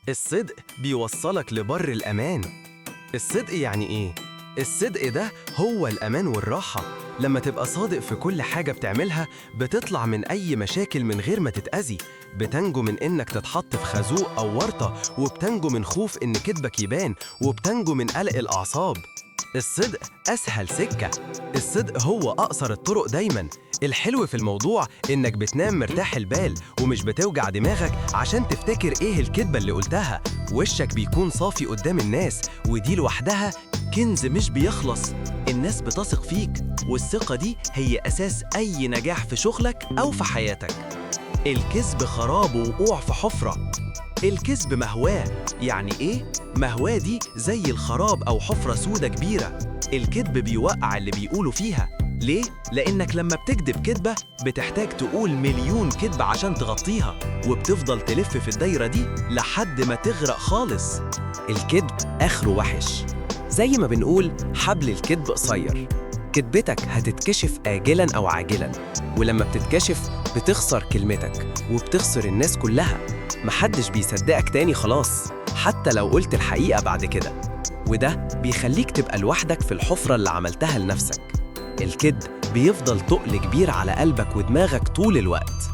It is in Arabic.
الصدق بيوصلك لبر الأمان. الصدق يعني إيه؟ الصدق ده هو الأمان والراحة. لما تبقى صادق في كل حاجة بتعملها بتطلع من أي مشاكل من غير ما تتأذي، بتنجو من إنك تتحط في خازوق أو ورطة، وبتنجو من خوف إن كدبك يبان، وبتنجو من قلق الأعصاب. الصدق أسهل سكة. الصدق هو أقصر الطرق دايماً. الحلو في الموضوع إنك بتنام مرتاح البال ومش بتوجع دماغك عشان تفتكر إيه الكدبة اللي قلتها. وشك بيكون صافي قدام الناس، ودي لوحدها كنز مش بيخلص. الناس بتثق فيك، والثقة دي هي أساس أي نجاح في شغلك أو في حياتك. الكذب خراب ووقوع في حفرة. الكذب مهواه. يعني إيه؟ مهواه دي زي الخراب أو حفرة سودة كبيرة. الكذب بيوقع اللي بيقولوا فيها. ليه؟ لأنك لما بتكذب كذبة بتحتاج تقول مليون كذبة عشان تغطيها، وبتفضل تلف في الدايرة دي لحد ما تغرق خالص. الكذب آخره وحش. زي ما بنقول حبل الكذب قصير. كذبتك هتتكشف آجلاً أو عاجلاً، ولما بتتكشف بتخسر كلمتك وبتخسر الناس كلها. محدش بيصدقك تاني خلاص، حتى لو قلت الحقيقة بعد كده. وده بيخليك تبقى لوحدك في الحفرة اللي عملتها لنفسك. الكذب بيفضل تقل كبير على قلبك ودماغك طول الوقت.